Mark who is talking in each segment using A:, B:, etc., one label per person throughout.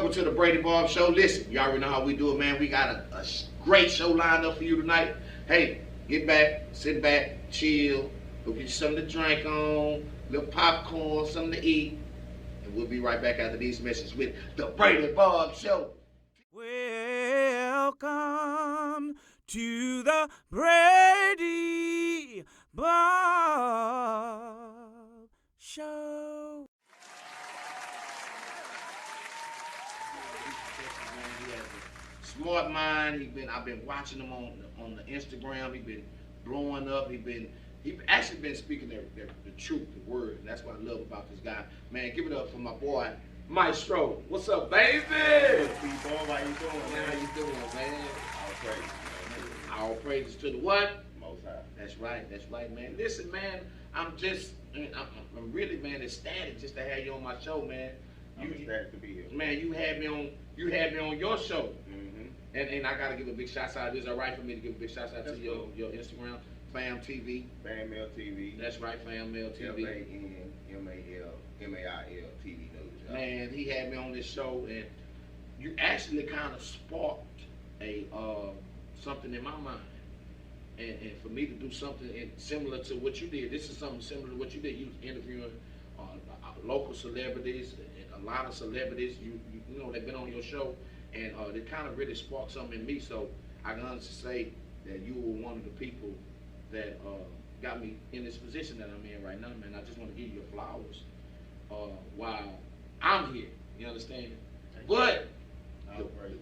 A: Welcome to the Brady Bobb Show. Listen, you already know how we do it, man. We got a great show lined up for you tonight. Hey, get back, sit back, chill, go get you something to drink on, little popcorn, something to eat, and we'll be right back after these messages with the Brady Bobb Show.
B: Welcome to the Brady Bobb Show.
A: Smart mind. I've been watching him on the Instagram. He's been blowing up. He actually been speaking the truth, the word. And that's what I love about this guy. Man, give it up for my boy Maestro. What's up, baby?
C: Brady Bobb, how you doing, man?
A: How you doing, man?
C: All praise.
A: All praises to the what?
C: Most High.
A: That's right, man. Listen, man, I'm really, man, ecstatic just to have you on my show, man.
C: I'm ecstatic to be here.
A: Man, you had me on your show.
C: Mm-hmm.
A: And I gotta give a big shout out. Is it all right for me to give a big shout out to your Instagram, Fam TV?
C: Fam Mail TV.
A: That's right, Fam Mail TV.
C: FANMAIL TV News.
A: Man, he had me on this show, and you actually kind of sparked a something in my mind, and for me to do something similar to what you did. This is something similar to what you did. You was interviewing local celebrities, a lot of celebrities. You know they've been on your show. And it kind of really sparked something in me, so I can honestly say that you were one of the people that got me in this position that I'm in right now, man. I just want to give you your flowers while I'm here, you understand? But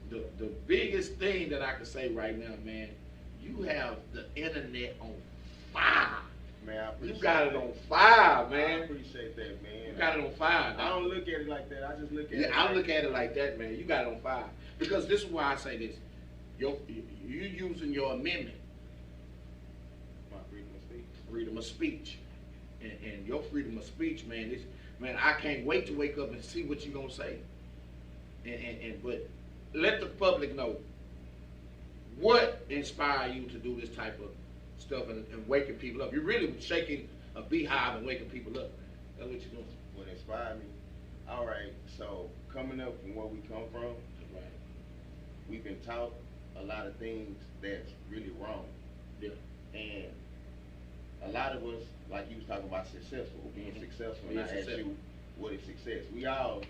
A: the biggest thing that I can say right now, man, you have the internet on fire.
C: Man, I appreciate
A: You got it on fire, man.
C: I appreciate that, man.
A: You got it on fire.
C: I don't look at it like that. I just look at it.
A: I look at it like that, man. You got it on fire. Because this is why I say this. You using your amendment.
C: My freedom of speech.
A: Freedom of speech. And your freedom of speech, man, I can't wait to wake up and see what you're gonna say. But let the public know what inspired you to do this type of stuff and waking people up. You're really shaking a beehive and waking people up. That's what you're doing.
C: What inspired me? All right, so coming up from where we come from,
A: Right.
C: we've been taught a lot of things that's really wrong.
A: Yeah.
C: And a lot of us, like you was talking about successful, being successful, and I asked you, what is success? We all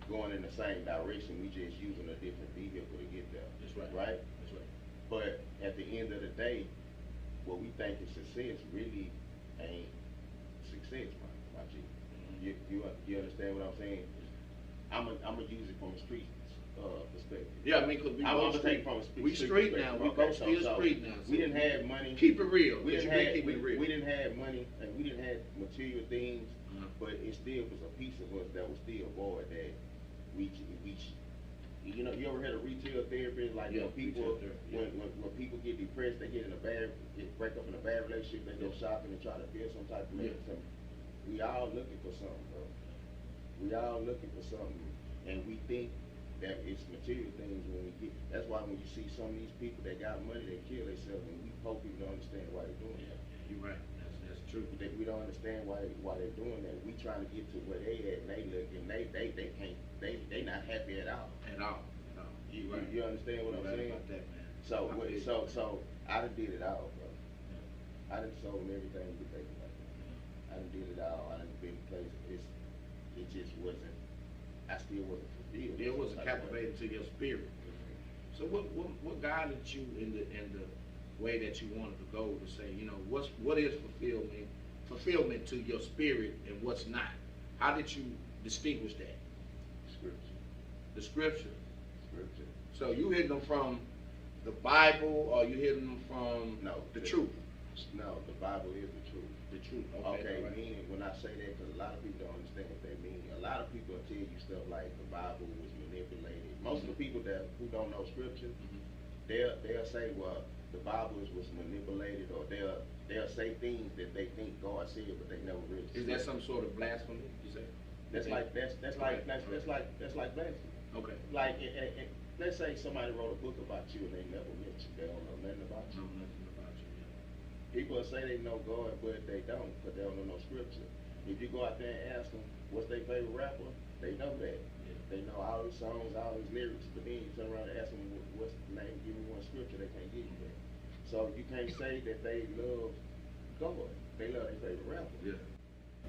C: going in the same direction, we just using a different vehicle to get there.
A: That's right.
C: Right?
A: That's right.
C: But at the end of the day, what we think is success really ain't success, my G. You understand what I'm saying? I'm gonna use it from a street perspective.
A: Yeah, I mean, because we both street. We street now. We both still street now.
C: We didn't have money.
A: Keep it real.
C: We didn't
A: keep it real.
C: We didn't have money, and we didn't have material things, but it still was a piece of us that was still void that we. You know, you ever had a retail therapist? Like when people people get depressed, they break up in a bad relationship, they go shopping and try to build some type of something. We all looking for something, bro. We all looking for something, and we think that it's material things when we get. That's why when you see some of these people that got money, they kill themselves, and we hope people don't understand why they're doing that.
A: You're right. That's true.
C: We don't understand why they're doing that. We trying to get to where they at, and they look, and they can't. They not happy at all.
A: At all. No. You right.
C: You understand what I'm saying?
A: About that, man.
C: So I done did it all, bro. Yeah. I done sold everything you think about that. I done did it all. I done been places. It just wasn't. I still wasn't fulfilled.
A: It wasn't captivated to your spirit. So what guided you in the way that you wanted to go to say, you know, what is fulfillment to your spirit and what's not? How did you distinguish that?
C: Scripture.
A: The scripture.
C: Scripture.
A: So you hitting them from the Bible, or you hitting them from the truth?
C: No, the Bible is the truth.
A: The truth.
C: Okay,
A: right.
C: Meaning when I say that, because a lot of people don't understand what they mean. A lot of people will tell you stuff like the Bible was manipulated. Most of the people who don't know scripture, they'll say, well, the Bible was manipulated, or they'll say things that they think God said, but they never really.
A: Is that some sort of blasphemy? You say?
C: That's like blasphemy.
A: Okay.
C: Like let's say somebody wrote a book about you and they never met you. They don't know nothing about you. People say they know God, but they don't, because they don't know no scripture. If you go out there and ask them what's their favorite rapper, they know that. Yeah. They know all his songs, all his lyrics, but then you turn around and ask them what's the name, give me one scripture, they can't give you that. So you can't say that they love God. They love their favorite rapper.
A: Yeah.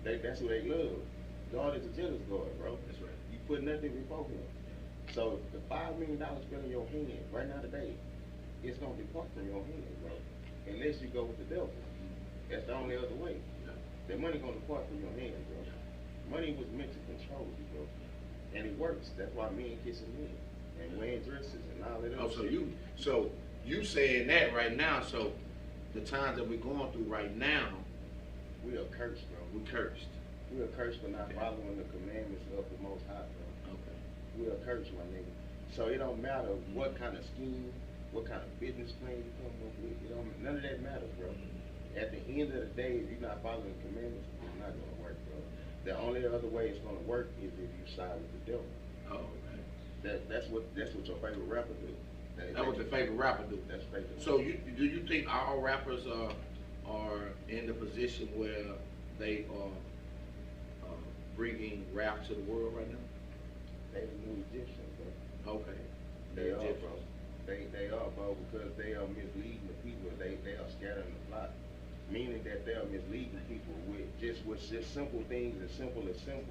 C: That's who they love. God is a jealous God, bro.
A: That's right.
C: You put nothing before him. So the $5 million fell in your hand right now today, it's gonna depart from your hand, bro. Unless you go with the devil. That's the only other way.
A: Yeah.
C: The money gonna depart from your hand, bro. Money was meant to control you, bro. And it works. That's why men kissing men and wearing dresses and all that other shit.
A: So you saying that right now, so the times that we're going through right now,
C: we are cursed, bro.
A: we cursed.
C: We are cursed for not following the commandments of the Most High, bro.
A: Okay.
C: We are cursed, my nigga. So it don't matter what kind of scheme, what kind of business plan you come up with. It don't, none of that matters, bro. At the end of the day, if you're not following the commandments, it's not gonna work, bro. The only other way it's gonna work is if you side with the devil.
A: Oh, okay.
C: That's what your favorite rapper do.
A: That what your favorite rapper do.
C: That's favorite.
A: So do you think all rappers are in the position where they are bringing rap to the world right now?
C: They the new Egyptians, bro.
A: Okay.
C: They are, bro. They are, bro, because they are misleading the people. They are scattering the plot, meaning that they are misleading people with just simple things as simple as symbols.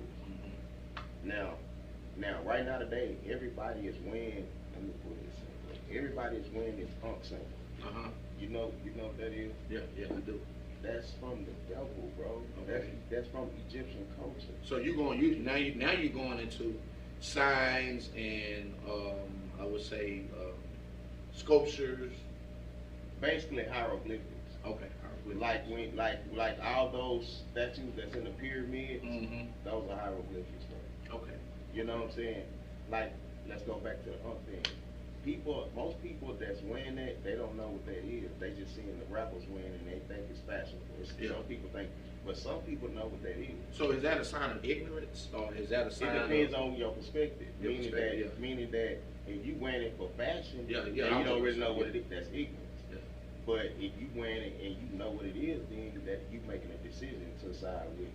A: Mm-hmm.
C: Now, right now today, everybody is wearing. Let me put this simple. Everybody is wearing this punk symbol.
A: Uh-huh.
C: You know what that is?
A: Yeah, I do.
C: That's from the devil, bro.
A: Okay.
C: That's from Egyptian culture.
A: So you're going into signs and I would say sculptures.
C: Basically hieroglyphics.
A: Okay.
C: Hieroglyphics. Like all those statues that's in the pyramids,
A: Mm-hmm.
C: those are hieroglyphics, bro.
A: Okay.
C: You know what I'm saying? Like, let's go back to the hump thing. Most people that's wearing that, they don't know what that is. They just seeing the rappers wearing it and they think it's fashionable. Some people think, but some people know what that is.
A: So is that a sign of ignorance, or is that a sign?
C: It depends on your perspective.
A: Your
C: Meaning that if you wearing it for fashion,
A: yeah,
C: and you don't really know what it is, that's ignorance.
A: Yeah.
C: But if you wearing it and you know what it is, then that you making a decision to side with.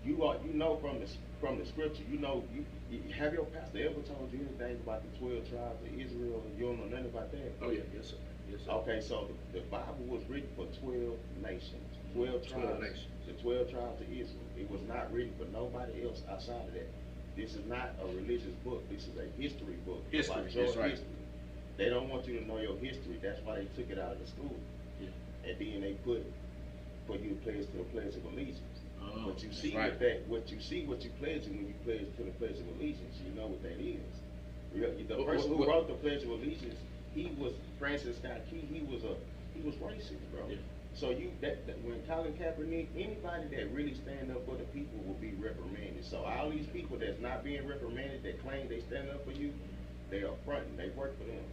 C: You know from the scripture, you have your pastor ever told you anything about the 12 tribes of Israel? You don't know nothing about that?
A: Oh yeah, yes sir. Yes sir.
C: Okay, so the Bible was written for 12 nations, 12 tribes,
A: nations.
C: the 12 tribes of Israel. It was not written for nobody else outside of that. This is not a religious book. This is a history book.
A: History,
C: about your
A: that's right.
C: history. They don't want you to know your history. That's why they took it out of the school.
A: Yeah.
C: And then they put for you to pledge to the Pledge of Allegiance.
A: Oh,
C: But you see
A: right.
C: what you pledging when you pledge to the Pledge of Allegiance, you know what that is. The person who wrote the Pledge of Allegiance, he was Francis Scott Key. He was racist, bro.
A: Yeah.
C: So when Colin Kaepernick, anybody that really stand up for the people will be reprimanded. So all these people that's not being reprimanded, that claim they stand up for you, they are fronting. They work for them.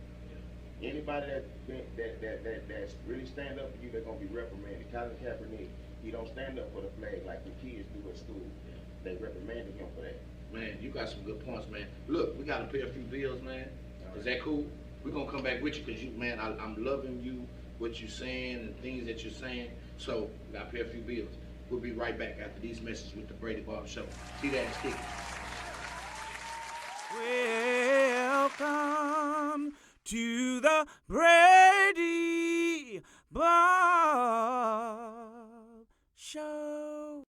C: Yeah. Anybody that's really stand up for you, they're gonna be reprimanded. Colin Kaepernick, he don't stand up for the flag like the kids do at school. Yeah. They reprimanded him for that.
A: Man, you got some good points, man. Look, we gotta pay a few bills, man. Is that cool? We're gonna come back with you because man, I'm loving you, what you're saying and things that you're saying. So we gotta pay a few bills. We'll be right back after these messages with the Brady Bobb Show. See that and stick it.
B: Welcome to the Brady Bobb Show.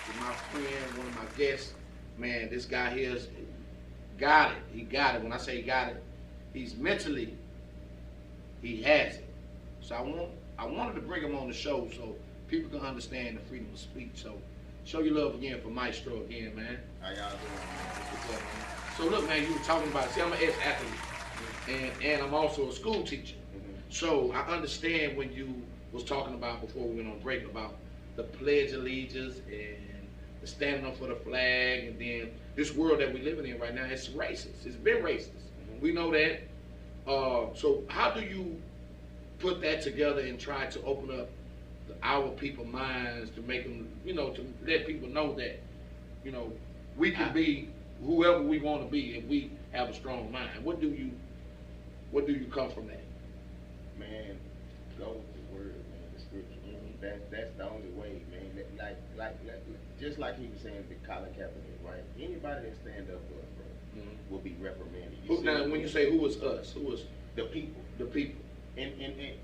A: With my friend, one of my guests, man, this guy here's got it. He got it. When I say he got it, he's mentally, he has it. So I wanted to bring him on the show so people can understand the freedom of speech. So show your love again for Maestro again, man.
C: How y'all doing, man?
A: So look, man, you were talking about, see, I'm an ex-athlete, and I'm also a school teacher. Mm-hmm. So I understand when you was talking about, before we went on break, about the Pledge of Allegiance and the standing up for the flag, and then this world that we're living in right now, it's racist. It's been racist. Mm-hmm. We know that. So how do you put that together and try to open up our people's minds to make them, to let people know that, we can be whoever we want to be if we have a strong mind. What do you come from that?
C: Man, go with the word, man, the scripture. That's the only way, man. Like just like he was saying, the Colin Kaepernick, right? Anybody that stand up for us, bro, will be reprimanded.
A: Now, when you say who is us, who is
C: the people?
A: The people.
C: And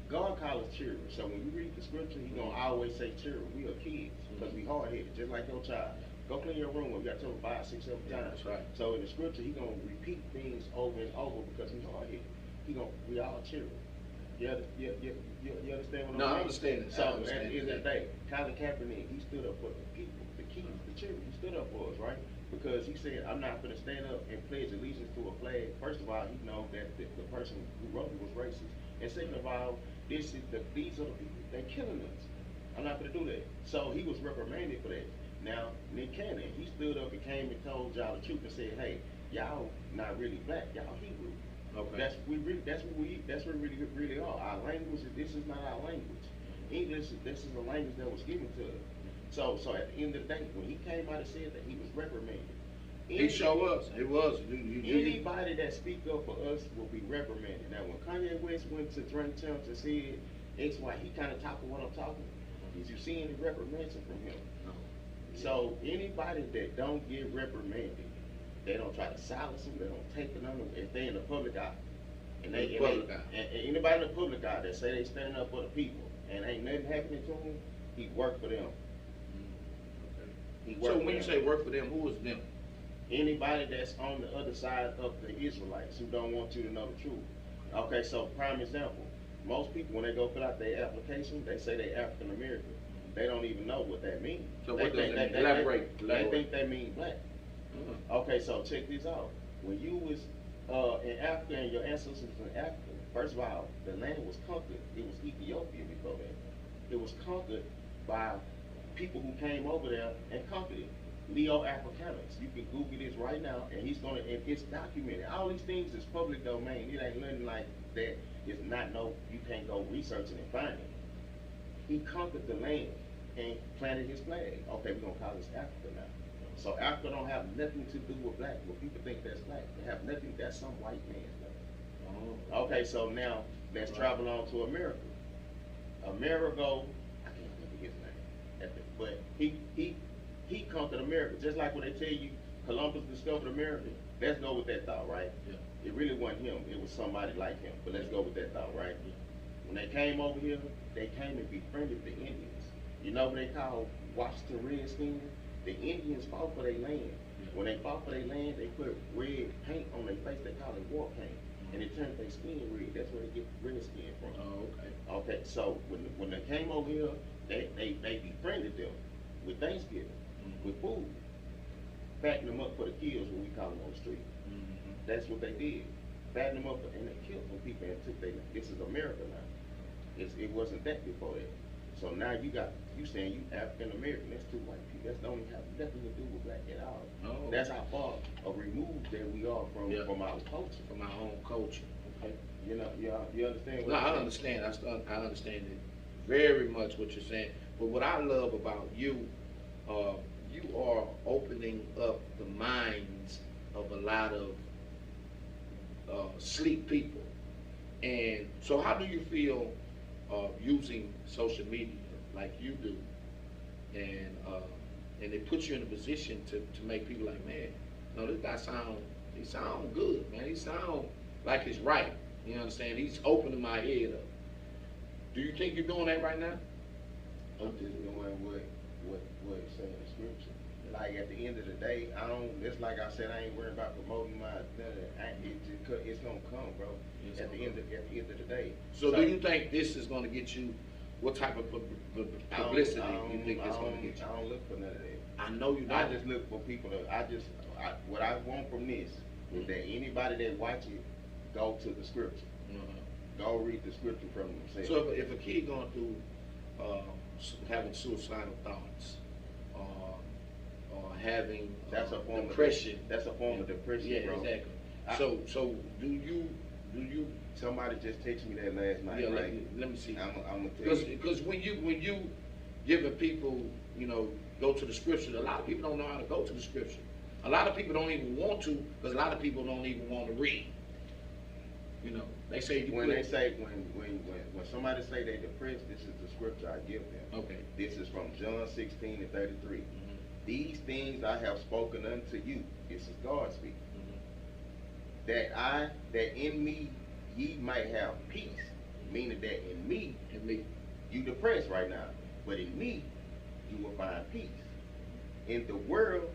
C: God calls us children. So when you read the scripture, He gonna always say children. We are kids because we hard headed, just like your child. Go clean your room. We got told 5, 6, 7 times.
A: That's right.
C: So in the scripture, He gonna repeat things over and over because we hard headed. We all children. You understand what I'm saying?
A: No, I understand it.
C: So at the end of the day, Colin Kaepernick, he stood up for the people, the kids, the children. He stood up for us, right? Because he said, I'm not going to stand up and pledge allegiance to a flag. First of all, he know that the person who wrote it was racist. And second of all, these are the people, they're killing us. I'm not going to do that. So he was reprimanded for that. Now, Nick Cannon, he stood up and came and told y'all the truth and said, hey, y'all not really black, y'all Hebrew.
A: Okay.
C: That's what we really are. Our language, this is not our language. English, this is a language that was given to us. So at the end of the day, when he came out and said that, he was reprimanded.
A: He showed us. It was.
C: Anybody that speak up for us will be reprimanded. Now, when Kanye West went to Drink Champs and said X, Y, he kind of talking what I'm talking. Did you see any reprimands from him?
A: No.
C: So anybody that don't get reprimanded, they don't try to silence them. They don't take it on them. If they in the public eye, and anybody in the public eye that say they standing up for the people and ain't nothing happening to them, he work for them.
A: Okay. So when you say work for them, who is them?
C: Anybody that's on the other side of the Israelites who don't want you to know the truth. Okay, so prime example. Most people, when they go fill out their application, they say they African American. They don't even know what that means.
A: So what does that mean? Elaborate.
C: They think that means black. Okay, so check this out. When you was in Africa and your ancestors was in Africa, first of all, the land was conquered. It was Ethiopia before that. It was conquered by people who came over there and conquered it. Leo Africanus. You can Google this right now, and and it's documented. All these things is public domain. It ain't nothing like that. It's not you can't go researching and find it. He conquered the land and planted his flag. Okay, we're gonna call this Africa now. So Africa don't have nothing to do with black. Well, people think that's black. They have nothing. That's some white man's land. Okay, so now let's travel on to America. Amerigo, I can't remember his name, but he conquered America. Just like when they tell you Columbus discovered America, let's go with that thought, right?
A: Yeah.
C: It really wasn't him. It was somebody like him. But let's go with that thought, right? When they came over here, they came and befriended the Indians. You know what they call Washington Redskins? The Indians fought for their land. When they fought for their land, they put red paint on their face. They call it war paint. And it turned their skin red. That's where they get redskin from.
A: Oh, okay.
C: Okay, so when they came over here, they befriended them with Thanksgiving, with food. Fatten them up for the kills, what we call them on the street. That's what they did. Fatten them up, and they killed some people and took this is America now. It wasn't that before that. So now you saying you African American, that's two white people. That don't have nothing to do with black at all.
A: Oh.
C: That's how far removed that we are from our culture.
A: From our own culture. Okay.
C: You understand what
A: I understand. I understand it very much what you're saying. But what I love about you, you are opening up the minds of a lot of sleep people. And so how do you feel using social media like you do, and it puts you in a position to make people like, man, no, this guy he sound good, man. He sound like he's right. You understand? He's opening my head up. Do you think you're doing that right now?
C: I'm just doing what it says in the scripture. Like at the end of the day, it's like I said, I ain't worried about promoting my, it's gonna come, bro. At the end of the day.
A: So do you think this is gonna get you, what type of publicity you think it's gonna get you?
C: I don't look for none of that.
A: I know you don't.
C: I just look for people what I want from this is that anybody that watch it, go to the scripture. Go read the scripture from themselves.
A: So if a kid going through having suicidal thoughts, or having
C: that's a form
A: depression.
C: That's a form of depression,
A: yeah,
C: bro.
A: Exactly. So do you?
C: Somebody just texted me that last night.
A: Yeah,
C: right?
A: let me see.
C: I'm gonna tell you.
A: Because when you giving people, go to the scripture. A lot of people don't know how to go to the scripture. A lot of people don't even want to, because a lot of people don't even want to read. You know, they say
C: when somebody say they depressed, this is the scripture I give them.
A: Okay.
C: This is from John 16:33.
A: Mm-hmm.
C: These things I have spoken unto you. This is God speaking.
A: Mm-hmm.
C: That in me ye might have peace. Meaning that in me, you depressed right now, but in me you will find peace. In the world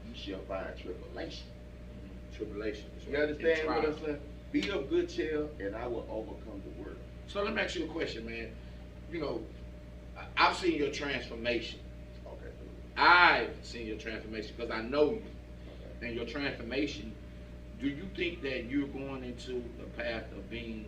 C: you shall find tribulation.
A: Mm-hmm. Tribulation.
C: You understand what I'm saying? Be of good cheer, and I will overcome the world.
A: So let me ask you a question, man. You know, I've seen your transformation.
C: Okay.
A: I've seen your transformation because I know you.
C: Okay.
A: And your transformation, do you think that you're going into the path of being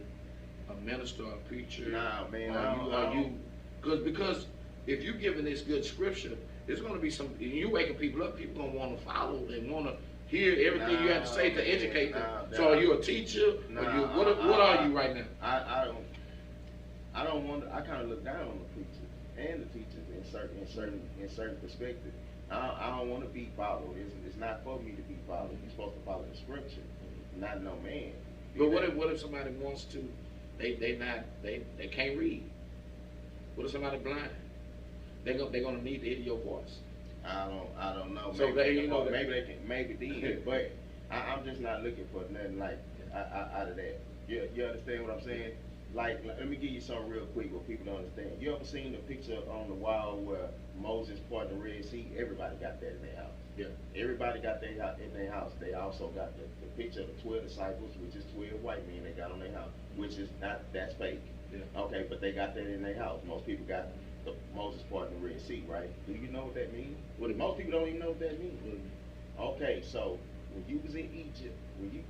A: a minister or a preacher?
C: Nah, man.
A: Because if you're giving this good scripture, there's going to be some, you waking people up, people going to want to follow and want to hear everything you have to say to educate them. So are you a teacher? What are you right now?
C: I don't want to, I kind of look down on the preachers and the teachers in certain perspectives. I don't want to be followed. It's not for me to be followed. You're supposed to follow the scripture, not no man.
A: But what if somebody wants to? They can't read. What if somebody blind? They're gonna need to hear your voice.
C: I don't know.
A: So
C: maybe they did, but I'm just not looking for nothing like out of that. You understand what I'm saying? Like, let me give you something real quick what people don't understand. You ever seen the picture on the wall where Moses parted the Red Sea? Everybody got that in their house.
A: Yeah.
C: Everybody got that in their house. They also got the picture of the 12 disciples, which is 12 white men they got on their house, which is that's fake.
A: Yeah.
C: Okay, but they got that in their house. Most people got the Moses parting the Red Sea, right? Do you know what that means? Most people don't even know what that means. Okay, so when you was in Egypt,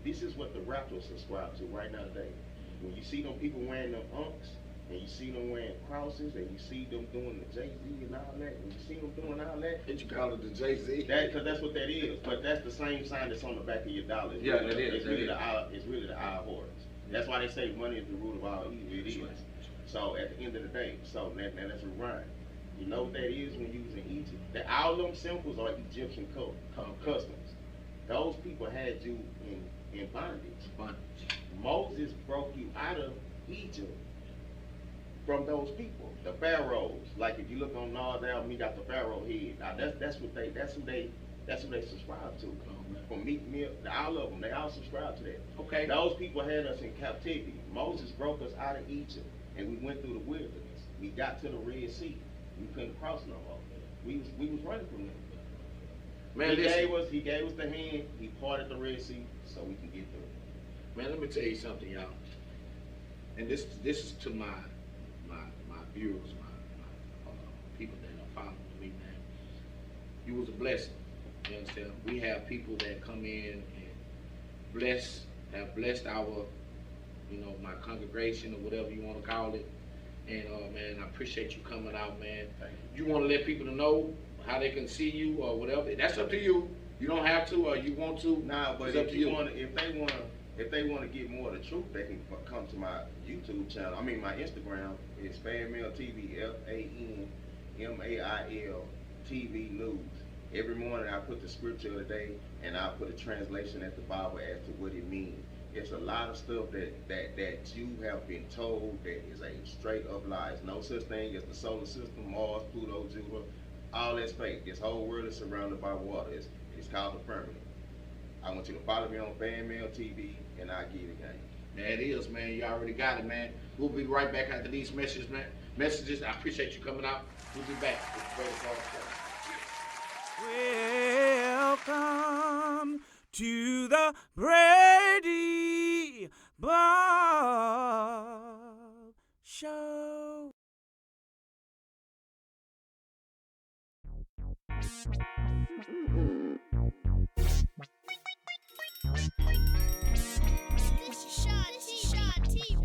C: this is what the rappers subscribe to right now today. When you see them people wearing them unks, and you see them wearing crosses, and you see them doing the Jay-Z and all that, and you see them doing all that.
A: Did you call it the Jay-Z?
C: Because that's what that is. But that's the same sign that's on the back of your dollar. It's really the eye horse. That's why they say money is the root of all evil. It is. So at the end of the day, so now that's a rhyme. You know what that is when you was in Egypt? All them symbols are Egyptian customs. Those people had you in bondage. Moses broke you out of Egypt from those people, the pharaohs. Like if you look on Nas album, he got the pharaoh head. Now that's who they subscribe to. From Meek Mill, all of them, they all subscribe to that.
A: Okay.
C: Those people had us in captivity. Moses broke us out of Egypt, and we went through the wilderness. We got to the Red Sea. We couldn't cross no more. We was running from them. Man, he gave us the hand. He parted the Red Sea so we can get through.
A: Man, let me tell you something, y'all. And this is to my viewers, my people that are following me, man. You was a blessing. You understand? We have people that come in and have blessed our, my congregation or whatever you want to call it. And man, I appreciate you coming out, man.
C: Thank
A: you. You want to let people know how they can see you or whatever? That's up to you. You don't have to, or you want to.
C: Nah, but if they want to get more of the truth, they can come to my YouTube channel. I mean, my Instagram is FanMail TV, FANMAIL TV News. Every morning I put the scripture of the day, and I put a translation at the Bible as to what it means. It's a lot of stuff that you have been told that is a straight up lie. There's no such thing as the solar system, Mars, Pluto, Jupiter. All that's fake. This whole world is surrounded by water. It's called the firmament. I want you to follow me on FanMail TV, and I'll give you the game.
A: There it is, man. You already got it, man. We'll be right back after these messages, man. I appreciate you coming out. We'll be back with the Brady Bobb Show.
B: Welcome to the Brady Bobb Show.
D: This is Shot TV.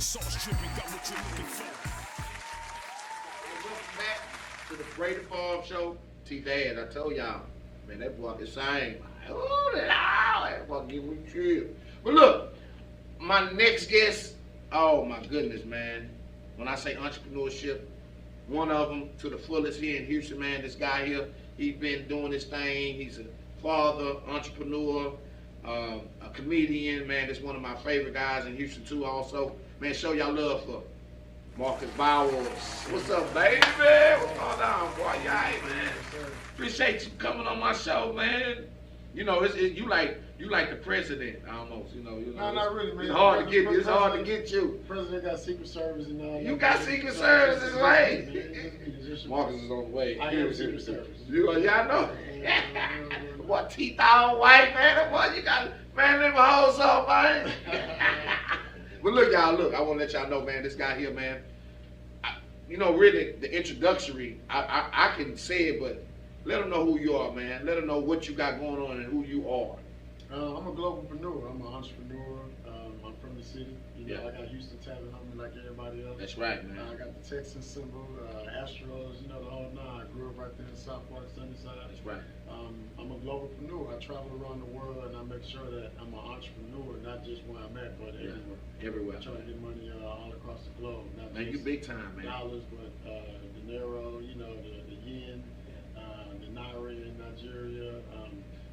B: Sauce dripping, got what you're looking for.
A: Hey, welcome back to the Brady Bobb Show. T-Dad, I told y'all, man, that boy can sing. Oh, Lord, fuck you, we chill. But look, my next guest, oh my goodness, man. When I say entrepreneurship, one of them to the fullest here in Houston, man. This guy here, he's been doing this thing. He's a father, entrepreneur, a comedian, man. That's one of my favorite guys in Houston too. Also, man, show y'all love for Marcus Bowers. What's up, baby? What's going on, boy? You all right, man? Appreciate you coming on my show, man. You know, you like the president almost. You know,
E: No, not really, man.
A: It's hard to get you. It's hard to get you.
E: President got Secret Service and all that.
A: You got Secret Service is right. Marcus is on the way.
E: I am Secret Service.
A: Y'all know. What teeth all white, man? What you got? Man, let my hoes up, man. But look, y'all, look. I want to let y'all know, man. This guy here, man. You know, really, the introductory. I can say it, but let them know who you are, man. Let them know what you got going on and who you are.
E: I'm a globalpreneur. I'm an entrepreneur. I'm from the city. You know, I got Houston talent on me like everybody else.
A: That's right, man.
E: I got the Texan symbol, Astros, you know, the whole nine. I grew up right there in South Park, Sunnyside.
A: That's right.
E: I'm a globalpreneur. I travel around the world and I make sure that I'm an entrepreneur, not just where I'm at, but everywhere.
A: Everywhere.
E: I try to get money all across the globe. Not
A: Man,
E: just
A: you big time, man.
E: dollars, but the Naira, you know, the yen, the Naira in Nigeria,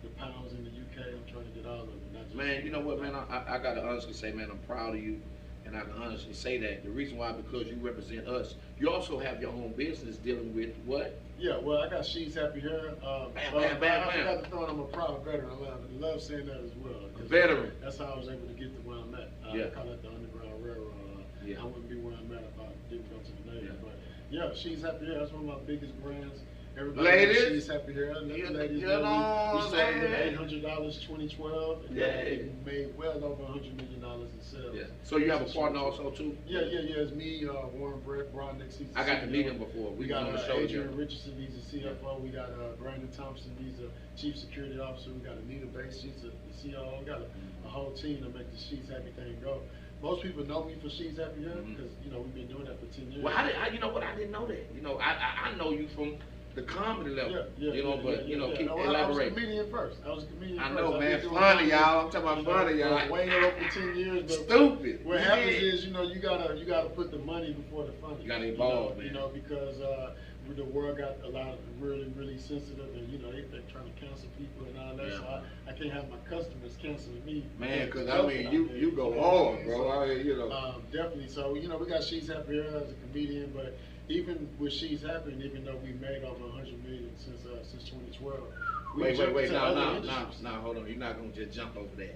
E: the pounds in the UK. I'm trying to get all of it. Not just
A: Man, you know what, man? I got to honestly say, man, I'm proud of you. And I can honestly say that. The reason why, because you represent us. You also have your own business dealing with what?
E: Yeah, well, I got She's Happy Here.
A: Bam,
E: I
A: bam.
E: forgot to throw in, I'm a proud veteran. I love saying that as well.
A: A veteran.
E: That's how I was able to get to where I'm at. I call it the Underground Railroad. I wouldn't be where I'm at if I didn't go to the Navy. But yeah, She's Happy Here. That's one of my biggest brands. Everybody
A: Ladies,
E: knows She's Happy Here. Ladies,
A: you know,
E: we started at $800 2012. And we made well over $100 million in sales.
A: Yeah. So you have a partner also too?
E: Yeah. It's me, Warren Brodnick.
A: I got to meet him before.
E: We got
A: on the show.
E: Adrian Richardson, he's the CFO. We got Brandon Thompson, he's the Chief Security Officer. We got Anita Bates, she's the COO. We got a whole team to make the She's Happy thing go. Most people know me for She's Happy Here because you know we've been doing that for 10 years.
A: Well, you know what? I didn't know that. You know, I know you from the comedy level. Elaborate.
E: I was a comedian first.
A: I know, man. Funny, y'all. I'm talking about funny, y'all.
E: Way over 10 years. But
A: Stupid.
E: What happens is, you know, you gotta put the money before the funny.
A: You gotta evolve, man.
E: You know, because the world got a lot of really sensitive, and you know they're trying to cancel people and all that. So I can't have my customers canceling me.
A: Man, because I mean, you go hard, bro.
E: So,
A: you know.
E: Definitely. So you know, we got She's Happy Here as a comedian, but even with She's Happy, and even though we made over 100 million since 2012.
A: Wait, no, hold on. You're not gonna just jump over that.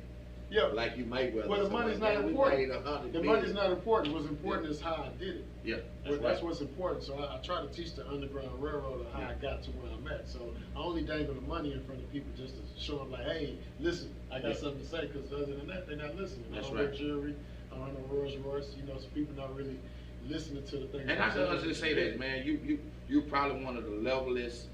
E: Yeah.
A: Like you might well.
E: Well, the money's not important. The money's not important. What's important is how I did it.
A: Yeah.
E: That's what's important. So I try to teach the Underground Railroad how I got to where I'm at. So I only dangle the money in front of people just to show them like, hey, listen, I got something to say. Because other than that, they're not listening. I don't wear jewelry. I don't have no Rolls Royce. You know, so people not really listening to the things.
A: And I can honestly say that, man. You probably one of the levelest.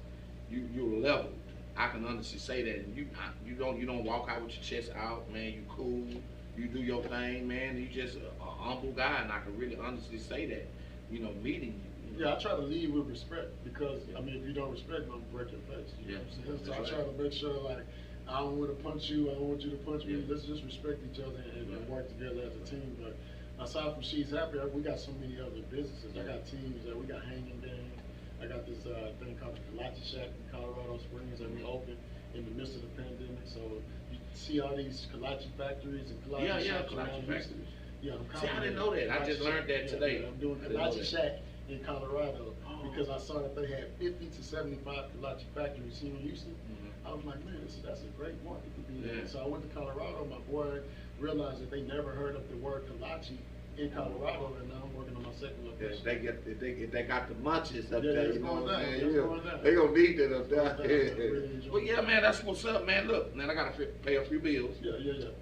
A: You're leveled. I can honestly say that. And you don't walk out with your chest out, man. You cool. You do your thing, man. You just a humble guy, and I can really honestly say that. You know, meeting you.
E: Yeah, I try to lead with respect because I mean, if you don't respect me, I'm gonna break your face. You know what I'm saying? So I try to make sure like I don't want to punch you. I don't want you to punch me. Let's just respect each other and work together as a team. But aside from She's Happy, we got so many other businesses. I got teams that we got Hanging Dang. I got this thing called the Kolache Shack in Colorado Springs that we opened in the midst of the pandemic. So you see all these kolache factories and kolache shacks around Houston. Yeah,
A: See, I didn't know that. I just learned that today.
E: I'm doing Kolache Shack in Colorado because I saw that they had 50 to 75 kolache factories here in Houston. I was like, man, that's a great market to be in. So I went to Colorado. My boy realized that they never heard of the word kolache in Colorado, and now I'm working on my second location.
A: If they got the munches up there, you know what I'm saying? They gonna need that up there. But yeah, man, that's what's up, man. Look, man, I gotta pay a few bills.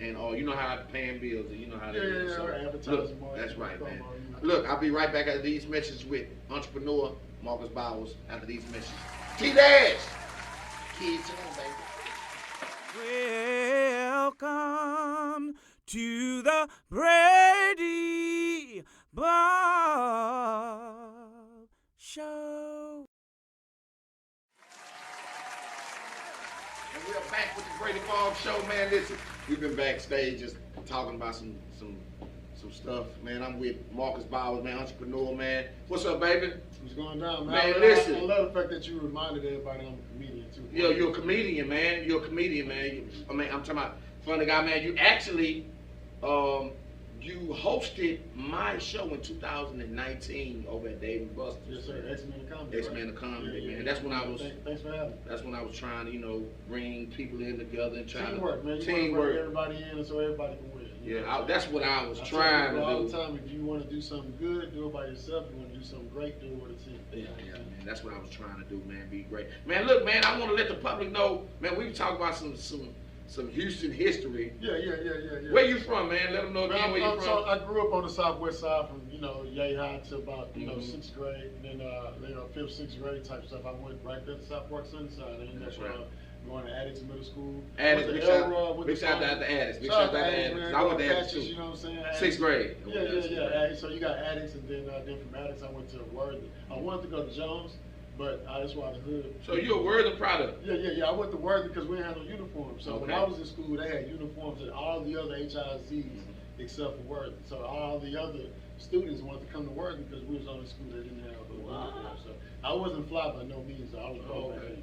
A: And you know how I'm paying bills, and you know how they do. So,
E: advertising.
A: Look, that's right, man. Look, I'll be right back after these messages with entrepreneur Marcus Bowers after these messages. T-Dash! Kids on, baby.
B: Welcome to the Brady Bobb Show.
A: And we are back with the Brady Bobb
C: show, man. Listen, we've been backstage just talking about some stuff, man. I'm with Marcus Bowers, man, entrepreneur, man. What's up, baby?
E: What's going down, man?
C: Man, listen.
E: I love the fact that you reminded everybody I'm a comedian too.
C: Yeah, you're a comedian, man. You're a comedian, man. I mean, I'm talking about funny guy, man. You actually, you hosted my show in 2019 over at Dave & Buster's.
E: Yes, sir. X-Men of Comedy.
C: X-Men of Comedy,
E: Yeah,
C: man. That's when I was.
E: Thanks for having me.
C: That's when I was trying to, bring people in together and trying
E: Teamwork, man. You
C: teamwork.
E: want to bring everybody in so everybody can win.
C: Yeah, that's what I was
E: I
C: trying
E: tell people all
C: to
E: the
C: do.
E: time, if you want to do something good, do it by yourself. If you want to do something great, do it with a team.
C: Yeah, man. That's what I was trying to do, man. Be great, man. Look, man. I want to let the public know, man. We talk about some Houston history.
E: Yeah.
C: Where you from, man? Let them know again where you from.
E: So I grew up on the southwest side from, Yay High to about,
C: Mhm.
E: 6th grade. And then, 5th, 6th grade type stuff. I went right there to South Park Sunnyside. I ended
C: That's
E: up
C: right.
E: going to Addicts Middle School.
C: Addicts,
E: Went
C: big
E: to
C: shout
E: Elrod,
C: big shout out to Addicts. Big
E: Shout
C: shout out to Addicts.
E: man.
C: I went to
E: Go
C: Addicts
E: Patches,
C: too.
E: you know what I'm saying?
C: 6th grade.
E: Yeah. So you got Addicts, and then from Addicts I went to Worthy. I wanted to go to Jones, but that's why the hood.
C: So you're a Worthing product.
E: Yeah. I went to Worthy because we had no uniforms. So when
C: Okay.
E: I was in school, they had uniforms at all the other HIZs except for Worthy. So all the other students wanted to come to Worthy because we was the only school that didn't have those uniforms. So I wasn't fly by no means. I was broke.
C: Okay.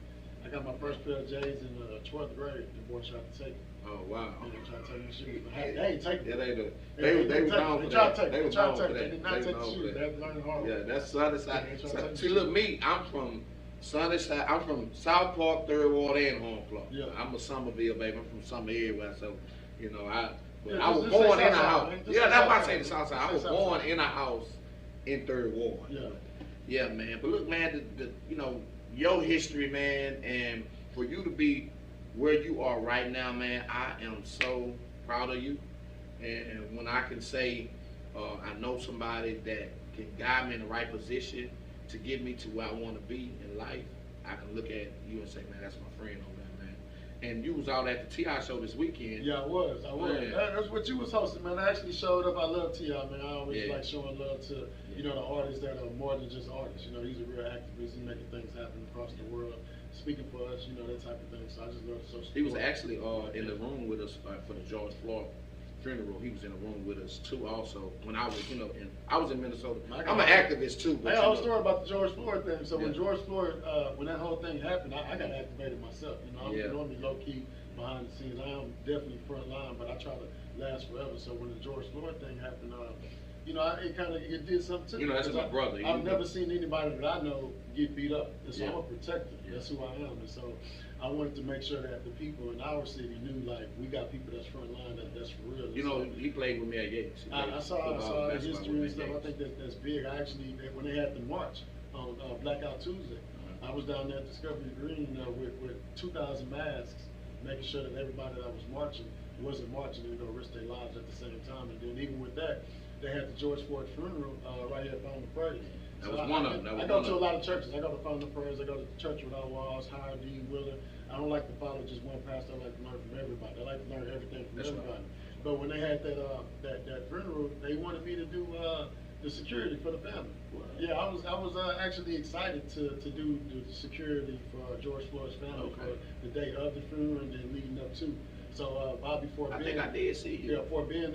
E: I got my first pair of J's in 12th grade. The boy tried to take it.
C: Oh wow.
E: They tried to take the shoes. They ain't taking
C: Yeah,
E: it.
C: they were known for that.
E: They
C: were
E: tried
C: known
E: to
C: for
E: take it. They
C: that.
E: did not
C: They
E: take the
C: known for
E: shoes.
C: that.
E: They had to learn the hard way.
C: Yeah, that's Sunnyside.
E: Yeah, they tried to
C: See,
E: take
C: look, me, I'm from Sunnyside. I'm from South Park, 3rd Ward, and Hornclaw.
E: Yeah.
C: I'm a Somerville baby. I'm from Summer everywhere. So, I
E: Yeah,
C: was
E: just
C: born
E: say
C: in a
E: Southside,
C: house.
E: man. Just
C: Yeah,
E: say
C: that's why I
E: Southside.
C: say the South Side. I
E: Just
C: was
E: say
C: born
E: Southside.
C: in a house in 3rd Ward.
E: Yeah.
C: Yeah, man. But look, man, your history, man, and for you to be where you are right now, man, I am so proud of you. And when I can say I know somebody that can guide me in the right position to get me to where I want to be in life, I can look at you and say, man, that's my friend over there, man. And you was out at the T.I. show this weekend.
E: Yeah, I was.
C: Yeah.
E: That's what you was hosting, man. I actually showed up. I love T.I., man. I always
C: Yeah.
E: like showing love to, the artists that are more than just artists. He's a real activist. He's making things happen across the world, speaking for us, that type of thing. So I just love to show support.
C: He was actually in the room with us for the George Floyd funeral. He was in the room with us too also. When I was, I was in Minnesota. I'm an activist too.
E: I got a whole story about the George Floyd thing. So when
C: Yeah.
E: George Floyd, when that whole thing happened, I got activated myself. I'm
C: Yeah.
E: normally low key behind the scenes. I am definitely front line, but I try to last forever. So when the George Floyd thing happened, it did something to me.
C: That's my brother.
E: I've never seen anybody that I know get beat up, and so
C: Yeah.
E: I'm a protector.
C: Yeah.
E: That's who I am, and so I wanted to make sure that the people in our city knew, like, we got people that's front line, that's for real.
C: He played with me at Yates.
E: I saw the history and stuff. I think that's big. I actually, when they had the march on Blackout Tuesday, I was down there at Discovery Green with 2,000 masks, making sure that everybody that was marching wasn't marching and risk their lives at the same time. And then even with that, they had the George Floyd funeral right here at Fountain of Praise.
C: That was one of them.
E: I go to a lot of churches. I go to Fountain of Praise. I go to Church Without Walls, Howard D. Wheeler. I don't like to follow just one pastor. I like to learn from everybody. I like to learn everything from
C: That's
E: everybody.
C: right.
E: But when they had that funeral, they wanted me to do the security for the family.
C: Wow.
E: Yeah, I was actually excited to do the security for George Floyd's family
C: Okay.
E: for the day of the funeral and then leading up to. So Bobby Fort
C: I
E: Ben.
C: think I did see you.
E: Yeah, Fort Ben,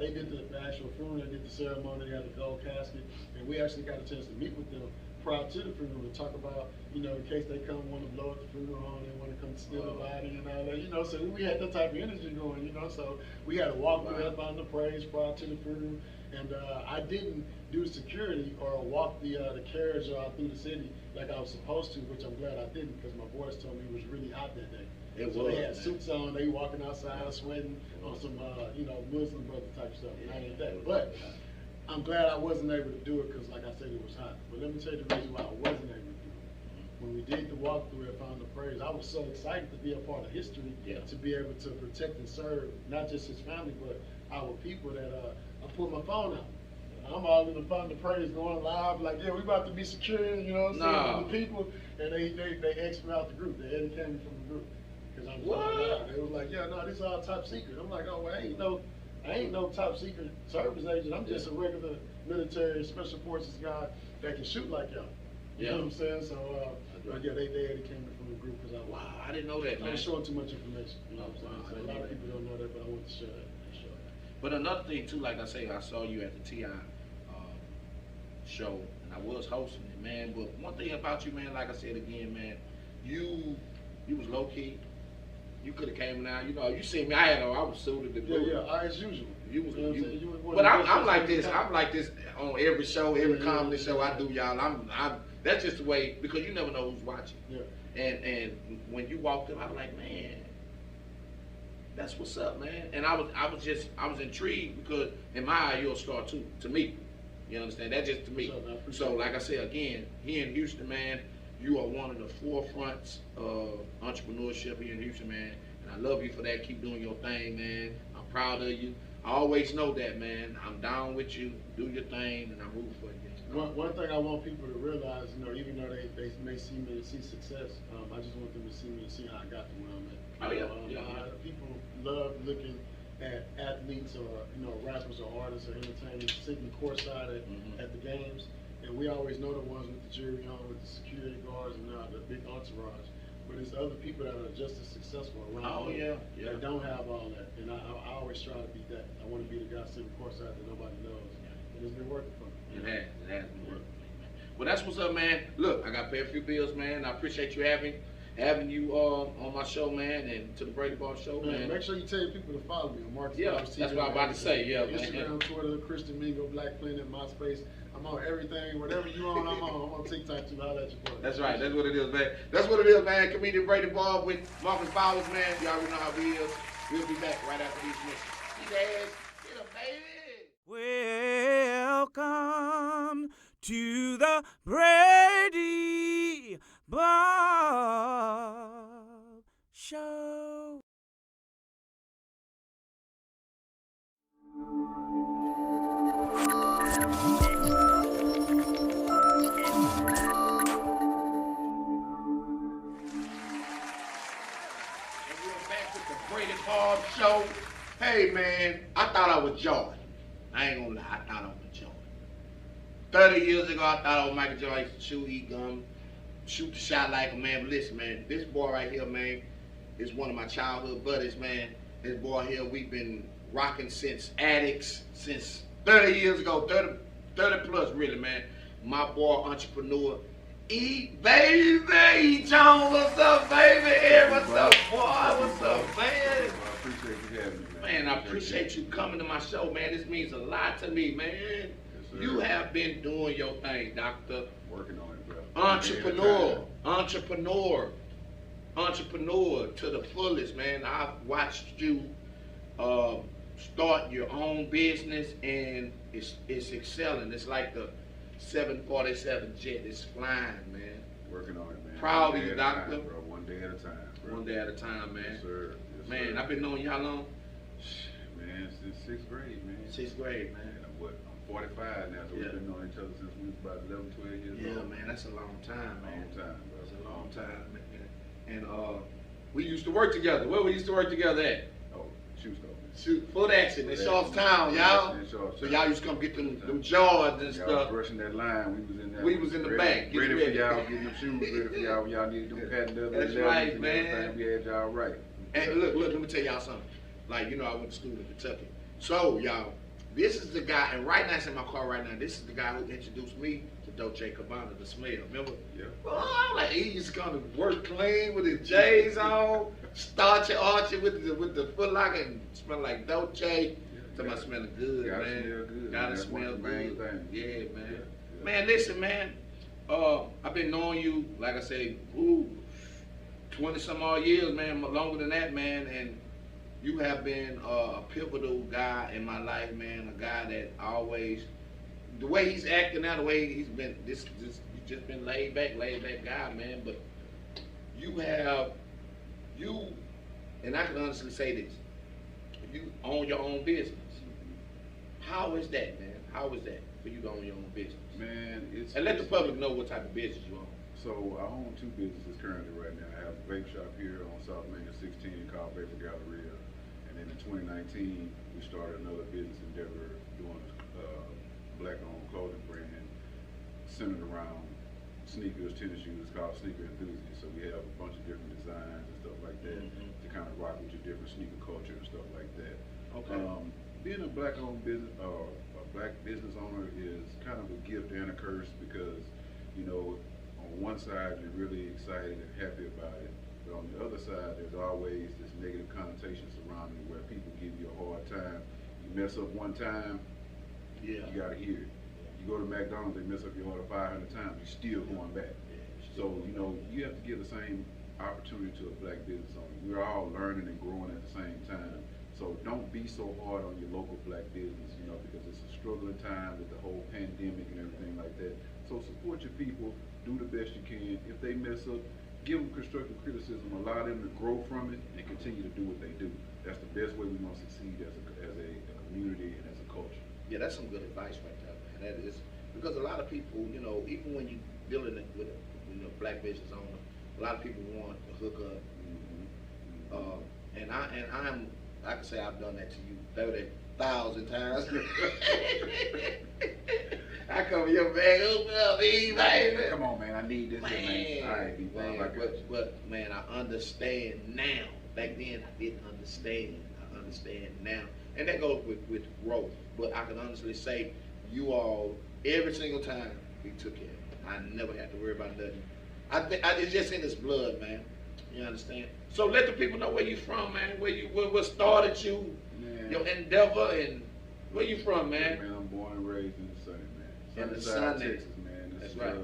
E: they did the actual funeral, they did the ceremony, they had the gold casket, and we actually got a chance to meet with them prior to the funeral to talk about, in case they come want to blow up the funeral home, they want to come steal the body and all that, so we had that type of energy going, so we had to walk through that Fountain of Praise prior to the funeral, and I didn't do security or walk the carriage through the city like I was supposed to, which I'm glad I didn't, because my boys told me it was really hot that day. So they had suits on, they walking outside sweating on some, Muslim brother type stuff, and I ain't that. But I'm glad I wasn't able to do it because, like I said, it was hot. But let me tell you the reason why I wasn't able to do it. When we did the walkthrough at Fountain of Praise, I was so excited to be a part of history, to be able to protect and serve not just his family, but our people that I pulled my phone out. I'm all in the Fountain of Praise going live, like, yeah, we about to be secure, saying, the people, and they asked me out the group. They educated me from the group. Cause I'm what? They was like, yeah, no, this is all top secret. I'm like, oh, well, I ain't no top secret service agent. I'm just a regular military special forces guy that can shoot like y'all. You know what I'm saying? So, but yeah, they came from the group because
A: Wow, I didn't know that,
E: I
A: man.
E: was showing too much information. You know what I'm saying? So a lot of people don't know that, but I want to share that.
A: But another thing too, like I say, I saw you at the TI show, and I was hosting it, man. But one thing about you, man, like I said again, man, you was low key. You could have came down, you know. You see me, I was suited to do.
E: Yeah, as usual.
A: You was,
E: you know what I'm saying? You was
A: but I'm like this. I'm like this on every show, every comedy show I do, y'all. I'm. That's just the way, because you never know who's watching.
E: Yeah.
A: And when you walked in, I was like, man, that's what's up, man. And I was intrigued because in my eye, you're a star too, to me. You understand? That's just to me. So like I said again, here in Houston, man, you are one of the forefronts of entrepreneurship here in Houston, man. And I love you for that. Keep doing your thing, man. I'm proud of you. I always know that, man. I'm down with you. Do your thing, and I'm rooting for you.
E: One thing I want people to realize, you know, even though they may see me and see success, I just want them to see me and see how I got to where I'm at.
A: Oh yeah.
E: People love looking at athletes or rappers or artists or entertainers sitting courtside at the games, and we always know the ones with the jury on, with the security guards and the big entourage. But it's other people that are just as successful around.
A: Oh yeah.
E: That don't have all that, and I always try to be that. I want to be the guy sitting courtside that nobody knows, and it's been working for me.
A: It has been working. Well, that's what's up, man. Look, I got to pay a few bills, man. I appreciate you having you on my show, man, and to the Brady Bobb show, man.
E: Make sure you tell your people to follow me on Marcus.
A: Yeah, that's what I'm about to say. Yeah,
E: Instagram,
A: man.
E: Twitter, Christian Mingo, Black Planet, MySpace. I'm on everything. Whatever you on, I'm on. I'm on TikTok too. I'll let you boy.
A: That's right. That's what it is, man. That's what it is, man. Comedian Brady Bobb with Marcus Bowers, man. You already know how we is. We'll be back right after these missions. Get a baby.
B: Welcome to the Brady Bobb Show.
A: Brady Bobb show. Hey man, I thought I was Jordan. I ain't gonna lie, I thought I was Jordan. 30 years ago, I thought I was Michael Jordan. I used to chew, eat gum, shoot the shot like a man. But listen, man, this boy right here, man, is one of my childhood buddies, man. This boy here, we've been rocking since addicts, since 30 years ago, 30 plus really, man. My boy, entrepreneur, baby, John, what's up, baby? Hey, what's up, boy? What's up, man?
F: I appreciate you having me, man.
A: Man, I appreciate you coming to my show, man. This means a lot to me, man.
F: Yes,
A: you have been doing your thing, doctor.
F: Working on it, bro.
A: Entrepreneur to the fullest, man. I've watched you start your own business, and it's excelling. It's like the 747 jet. It's flying, man.
F: Working on it, man.
A: Proud of you, doctor.
F: Bro. One day at a time, bro.
A: One day at a time, man.
F: Yes, sir. Yes,
A: Man,
F: sir.
A: I've been knowing you how long?
F: Man, since 6th grade, man.
A: 6th grade, man.
F: And I'm 45 now, so we've been knowing each other since we was about 11, 12 years old.
A: Yeah, man, that's a long time, man.
F: Long time, bro.
A: That's a long time, man. And we used to work together. Where we used to work together at?
F: Oh, shoe store.
A: Shoot, foot action in Charlestown, y'all. So y'all used to come get them Jordans and
F: Y'all
A: stuff.
F: brushing that line. We was in there.
A: We was in the back,
F: Ready
A: getting
F: for y'all, getting them shoes ready for y'all. Y'all needed them patent leather.
A: That's right, man.
F: We had y'all right.
A: And look, let me tell y'all something. Like, you know, I went to school in Kentucky. So, y'all, this is the guy, and right now, it's in my car right now, this is the guy who introduced me to Dolce & Gabbana, the smell, remember?
F: Yeah.
A: Oh, I'm like, he used to come to work clean with his J's on, starchy archy with the Foot Locker, and smell like Dolce. Talking about smelling good,
F: Gotta
A: man.
F: smell good.
A: Gotta
F: That's
A: smell
F: one main
A: good.
F: thing.
A: Yeah, man.
F: Yeah.
A: Man, listen, man. I've been knowing you, like I say, 20 some odd years, man, longer than that, man, and you have been a pivotal guy in my life, man, a guy that always, the way he's acting now, the way he's been, you've just been laid back guy, man, but and I can honestly say this, you own your own business. How is that, man? How is that for you to own your own business?
F: Man,
A: And let the public know what type of business you own.
F: So I own two businesses currently right now. I have a vape shop here on South Main at 16 called Vapor Galleria. And then in 2019, we started another business endeavor doing a black-owned clothing brand centered around sneakers, tennis shoes, it's called Sneaker Enthusiast. So we have a bunch of different designs and stuff like that to kind of rock with your different sneaker culture and stuff like that.
A: Okay.
F: Being a black-owned business, a black business owner is kind of a gift and a curse because, you know, on one side you're really excited and happy about it, but on the other side there's always this negative connotation surrounding it where people give you a hard time. You mess up one time, you gotta hear it. You go to McDonald's, they mess up your order 500 times, you're still going back. So, you know, you have to give the same opportunity to a black business owner. We're all learning and growing at the same time. So don't be so hard on your local black business, you know, because it's a struggling time with the whole pandemic and everything like that. So support your people, do the best you can. If they mess up, give them constructive criticism, allow them to grow from it and continue to do what they do. That's the best way we're going to succeed as a community and as a culture.
A: Yeah, that's some good advice right there, man. That is, because a lot of people, you know, even when you're dealing with a black business owner, a lot of people want to hook up. And I'm, I can say I've done that to you 30,000 times. I come in your bag, hook up, baby.
F: Come on, man, I need this, man. All right,
A: But man, I understand now. Back then, I didn't understand. I understand now, and that goes with growth. But I can honestly say, you all, every single time we took care of it. I never had to worry about nothing. It's just in his blood, man. You understand? So let the people know where you from, man. What started you,
F: man,
A: your endeavor, and where you from, man?
F: Man, I'm born and raised in the Sunny, man.
A: In the
F: Sunnyside,
A: Sunny.
F: Texas, man.
A: That's right.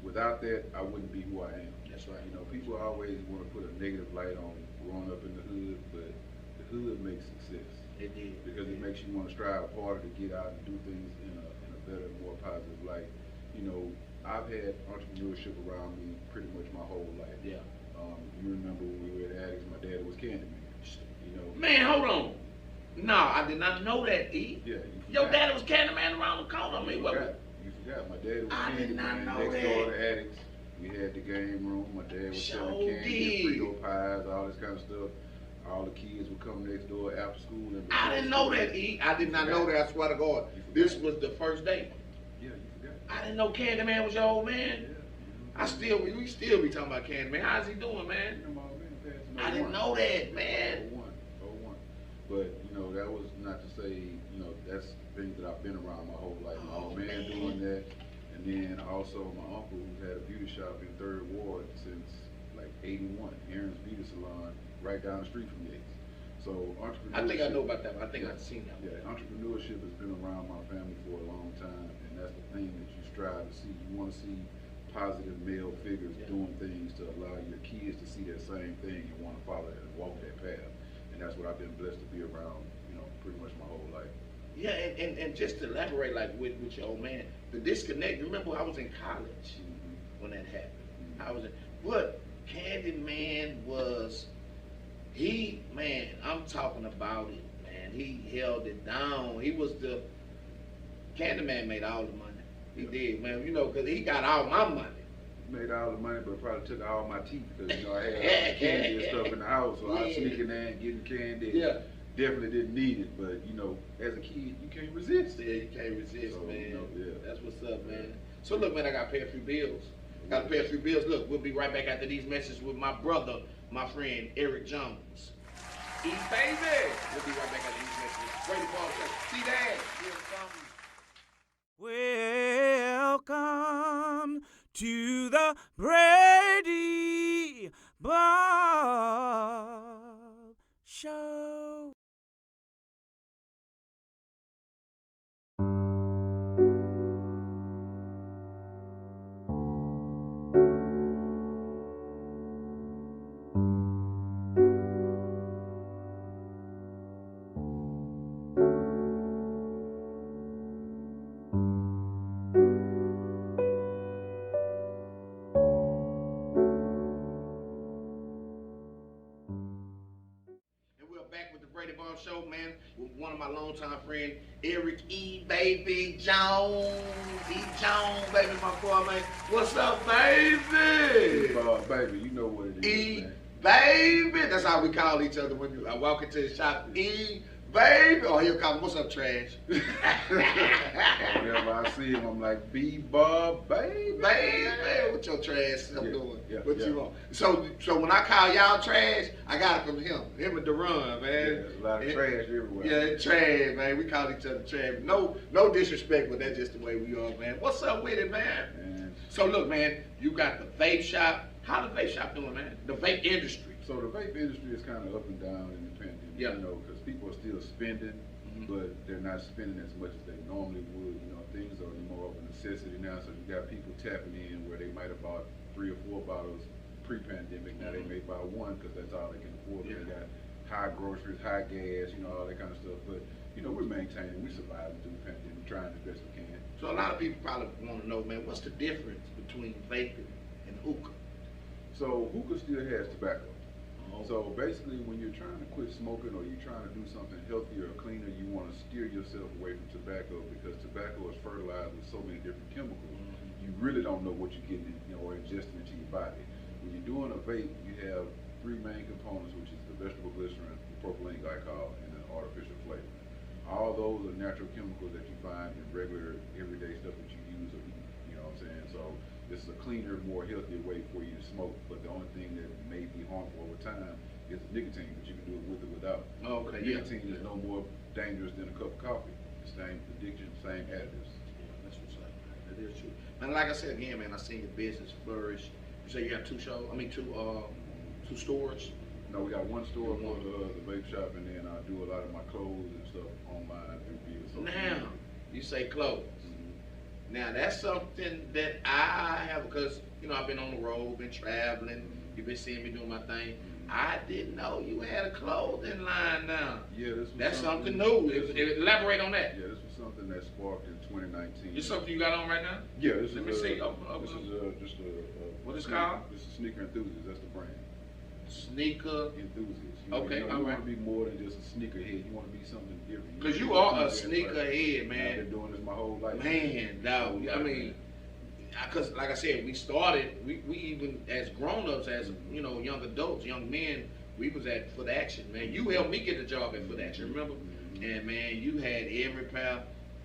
F: Without that, I wouldn't be who I am.
A: That's right.
F: You know, people always want to put a negative light on growing up in the hood, but the hood makes success.
A: It did.
F: Because it makes you want to strive harder to get out and do things in a better, more positive light. You know, I've had entrepreneurship around me pretty much my whole life.
A: Yeah.
F: You remember when we were at Addicts, my dad was Candyman. You know.
A: Man, hold on. No, I did not know that, E.
F: Yeah.
A: Your daddy was Candyman around the corner. I mean,
F: You forgot. My dad was
A: I did not
F: Candyman
A: know
F: next
A: that.
F: door to Addicts. We had the game room. My dad was selling
A: Sure
F: candy,
A: did.
F: Frito pies, all this kind of stuff. All the kids would come next door after school. And
A: I didn't know that, E. I did not know that. I swear to God. This was the first day.
F: Yeah, you forgot.
A: I didn't know Candyman was your old man.
F: Yeah.
A: We still be talking about Candyman. How's he doing, man? I didn't know that, man.
F: 01. But, you know, that was not to say, you know, that's things that I've been around my whole life. My old man doing that. And then also my uncle who's had a beauty shop in 3rd Ward since like 81, Aaron's Beauty Salon, right down the street from Yates. So entrepreneurship.
A: I think I know about that. I think I've seen that.
F: Yeah, entrepreneurship has been around my family for a long time, and that's the thing that you strive to see. You want to see positive male figures doing things to allow your kids to see that same thing and want to follow it and walk that path. And that's what I've been blessed to be around, you know, pretty much my whole life.
A: Yeah, and just to elaborate, like with your old man, the disconnect. Remember, I was in college when that happened. But Candyman was, I'm talking about it, man. He held it down. He was Candyman made all the money. He did, man. You know, because he got all my money.
F: Made all the money, but probably took all my teeth because, you know, I had all the candy and stuff in the house, so I was sneaking in and getting candy.
A: Yeah.
F: Definitely didn't need it, but, you know, as a kid, you can't resist.
A: Yeah, you can't resist,
F: So,
A: man.
F: you know, yeah.
A: That's what's up, man. So look, man, I got to pay a few bills. Look, we'll be right back after these messages with my brother, my friend, Eric Jones.
B: Baby.
A: We'll be right back after these messages. Brady Bobb Show. See that?
B: Welcome to the Brady Bobb Show.
A: Brady Bobb Show, man, with one of my longtime friend, Eric Baby Jones. Jones, baby, my boy, man. What's up, baby?
F: Baby, you know what it is, man.
A: Baby. That's how we call each other when I walk into the shop.
G: baby. Oh, here comes, what's up, trash?
F: Whenever I see him, I'm like, Brady Bobb, baby.
G: Baby, what your trash stuff doing?
F: Yeah,
G: What
F: yeah.
G: you want? So when I call y'all trash, I got it from him and Duran, man.
F: Yeah, there's a lot of trash everywhere.
G: Yeah, it's trash, man. We call each other trash. No disrespect, but that's just the way we are, man. What's up with it, man?
F: And
G: So look, man, you got the vape shop. How the vape shop doing, man? The vape industry.
F: so the vape industry is kind of up and down in the pandemic,
G: Yeah.
F: you know, because people are still spending, but they're not spending as much as they normally would. You know, things are more of a necessity now, so you got people tapping in where they might have bought 3 or 4 bottles pre-pandemic. Now they may buy one because that's all they can afford.
G: Yeah.
F: They got high groceries, high gas, you know, all that kind of stuff. But, you know, we're maintaining, we surviving through the pandemic, trying as best we can.
G: So a lot of people probably want to know, man, what's the difference between vaping and hookah?
F: So hookah still has tobacco.
G: Oh.
F: So basically, when you're trying to quit smoking or you're trying to do something healthier or cleaner, you want to steer yourself away from tobacco because tobacco is fertilized with so many different chemicals. You really don't know what you're getting, you know, or ingesting into your body. When you're doing a vape, you have 3 main components, which is the vegetable glycerin, the propylene glycol, and the artificial flavor. All those are natural chemicals that you find in regular, everyday stuff that you use or eat. You know what I'm saying? So this is a cleaner, more healthier way for you to smoke. But the only thing that may be harmful over time is nicotine, but you can do it with or without.
G: Oh, okay, yeah.
F: Nicotine is no more dangerous than a cup of coffee. The same addiction, same additives.
G: Yeah, that's what's up, man. That is true. And like I said again, man, I seen your business flourish. You say you have 2 shows? I mean, 2 stores.
F: No, we got one store for the vape shop, and then I do a lot of my clothes and stuff online through via social
G: Now,
F: media.
G: you say clothes.
F: Mhm.
G: Now that's something that I have because you know I've been on the road, been traveling. You've been seeing me doing my thing. I didn't know you had a clothing line now.
F: Yeah, this was
G: That's something new. Elaborate on that.
F: Yeah, this was something that sparked in 2019.
G: This something you got on right now?
F: Yeah, this
G: Let
F: is
G: me see.
F: this is just a
G: What it's called?
F: This is Sneaker Enthusiast. That's the brand.
G: Sneaker.
F: Enthusiast.
G: Okay,
F: you
G: all
F: want
G: right.
F: to be more than just a sneakerhead. You want to be something different.
G: Cause you
F: want
G: are
F: to
G: a
F: be
G: sneaker
F: that
G: head,
F: person.
G: man.
F: I've been doing this my whole life.
G: Man, dog. I mean, cause like I said, we started. We even as grown-ups, as you know, young adults, young men, we was at Foot Action, man. You helped me get the job at Foot Action, remember? And man, you had every pair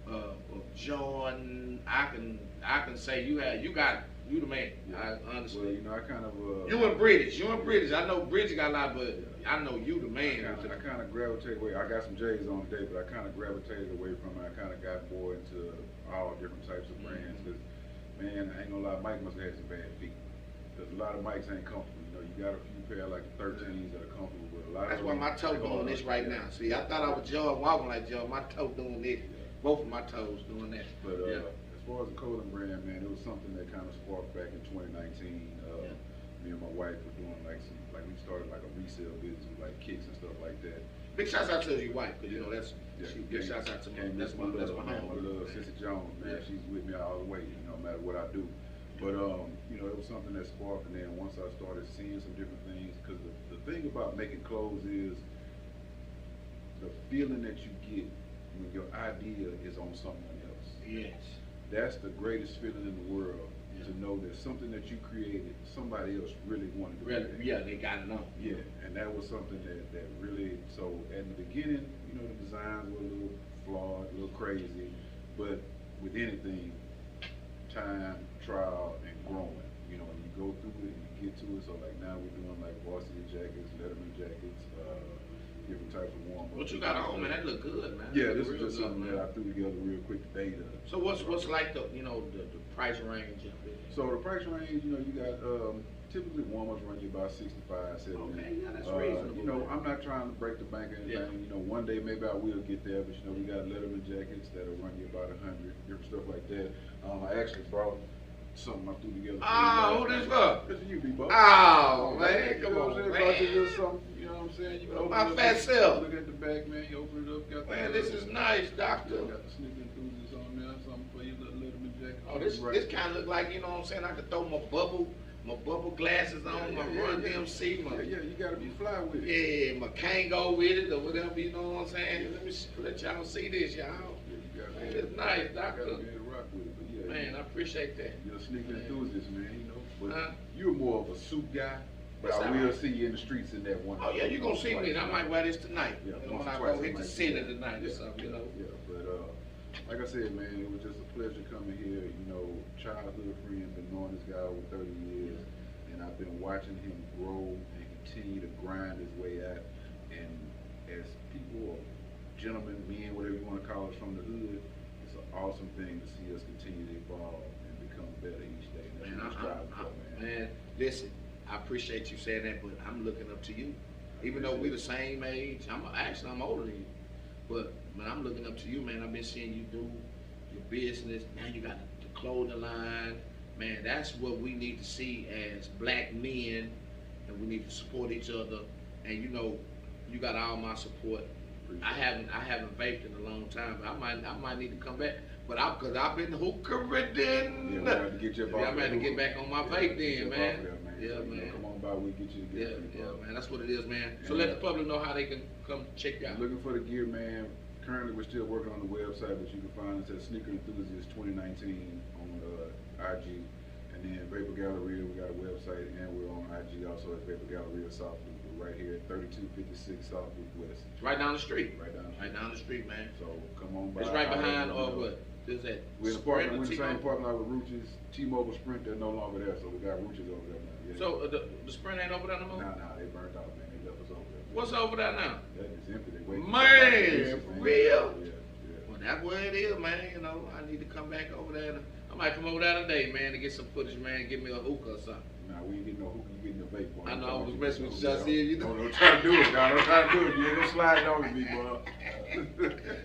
G: of Jordan. I can say you got you the man. I honestly.
F: Well, you know, I kind of.
G: You and British. I know British got a lot, but I know you the man.
F: I kind of gravitated away. I got some J's on today, but I kind of gravitated away from it. I kind of got more into all different types of brands. Cause man, I ain't gonna lie, Mike must have had some bad feet. Cause a lot of Mikes ain't comfortable. You know, you got a few pair like the 13s that are comfortable, but a lot
G: That's
F: of
G: why
F: them,
G: my toe doing this right now. See, I thought I was Joe walking like Joe. My toe doing this. Both of my toes doing that.
F: But
G: yeah.
F: as far as the clothing brand, man, it was something that kind of sparked back in 2019. Me and my wife were doing we started like a resale business with like kicks and stuff like that.
G: Big shouts out to your wife, cause you know that's
F: Yeah,
G: big shouts out to my that's my
F: my
G: home.
F: love, Sissy Jones, man.
G: Yeah.
F: She's with me all the way, you know, no matter what I do. But you know, it was something that sparked, and then once I started seeing some different things, because the thing about making clothes is the feeling that you get when your idea is on someone else.
G: Yes.
F: That's the greatest feeling in the world, to know that something that you created, somebody else really wanted to create.
G: Yeah, they got it on.
F: Yeah, and that was something that really, so in the beginning, you know, the designs were a little flawed, a little crazy, but with anything, time, trial, and growing, you know, you go through it and you get to it. So like now we're doing like varsity jackets, Letterman jackets, different types of warm-ups.
G: What you got on, man? That look good, man.
F: Yeah,
G: That
F: this
G: look
F: is
G: real
F: just
G: good,
F: something
G: man.
F: that I threw together real quick today.
G: So what's like the price range of it?
F: So the price range, you know, you got typically warm-ups run you about 65, 70.
G: Okay, yeah, that's reasonable.
F: You know, I'm not trying to break the bank or anything.
G: Yeah.
F: You know, one day maybe I will get there, but you know, we got Letterman jackets that'll run you about 100, different stuff like that. I actually brought something I threw together.
G: Oh, who this for?
F: This is you, B-Bo.
G: Oh, man,
F: You
G: come
F: know
G: on,
F: what I'm saying?
G: man.
F: Brought you a little something, you know what I'm saying? You open
G: My
F: it up,
G: fat self.
F: Look at the back, man. You open it up, got the
G: Man, this is nice, doctor.
F: got the sneaker enthusiast on there, something for your little Letterman jacket.
G: Oh, this kind of look like, you know what I'm saying? I could throw my bubble glasses on, my Run DMC, my
F: Yeah, you gotta be fly with it.
G: yeah, my Kango with it or whatever, you know what I'm saying? Let y'all see this, y'all.
F: Yeah, you gotta
G: Man,
F: be
G: it's nice,
F: you gotta
G: doctor.
F: be able to rock with it, but yeah.
G: Man, I appreciate that.
F: You're a sneaker enthusiast, man, you know. But
G: Huh?
F: you're more of a suit guy. But I will see you in the streets in that one.
A: Oh yeah, you gonna see me, and I might wear this tonight.
F: Yeah,
A: You know, when
F: once
A: I
F: or
A: go
F: twice
A: hit
F: I
A: the
F: might
A: city
F: do that.
A: tonight or something, you know.
F: Yeah, but like I said, man, it was just a pleasure coming here. You know, childhood friend, been knowing this guy over 30 years, and I've been watching him grow and continue to grind his way out. And as people, or gentlemen, men, whatever you want to call us from the hood, it's an awesome thing to see us continue to evolve and become better each day. And that's what we're striving for, man.
A: Man, listen, I appreciate you saying that, but I'm looking up to you. Even though we're the same age, I'm older than you. But man, I'm looking up to you, man. I've been seeing you do your business. Now you got the clothing line. Man, that's what we need to see as black men, and we need to support each other. And you know, you got all my support. I haven't vaped in a long time. But I might need to come back. But because I've been hookering.
F: Yeah, we have to get you
A: I'm gonna have to get back on my vape then, man.
F: Yeah,
A: Yeah,
F: so,
A: man.
F: Come on by, we get you together.
A: Yeah, man. That's what it is, man. So let the public know how they can come check you out.
F: Looking for the gear, man. Currently, we're still working on the website, but you can find us at Sneaker Enthusiast 2019 on IG. And then Vapor Galleria, we got a website, and we're on IG also at Vapor Galleria South Loop. We're right here at 3256 South Loop West.
A: It's right down the street.
F: Right down the street.
A: Right down the street, man.
F: So come on by.
A: It's right behind, what? Is that?
F: We're in the same parking lot with Ruch's. T-Mobile Sprint, they're no longer there, so we got Ruch's over there now. Yeah.
A: So the Sprint ain't over there no more?
F: Nah, they burnt out, man. They left us over there.
A: What's over there now?
F: That is empty. They waiting.
A: Man, for real?
F: Yeah.
A: Well, that's where it is, man. You know, I need to come back over there. I might come over there today, man, to get some footage, man. Get me a hookah or something.
F: Nah, we ain't getting no hookah. You getting a vape, boy.
A: I know, I was messing with you. I see you.
F: Don't try to do it, dog. Don't try to do it. You ain't gonna slide on me, boy.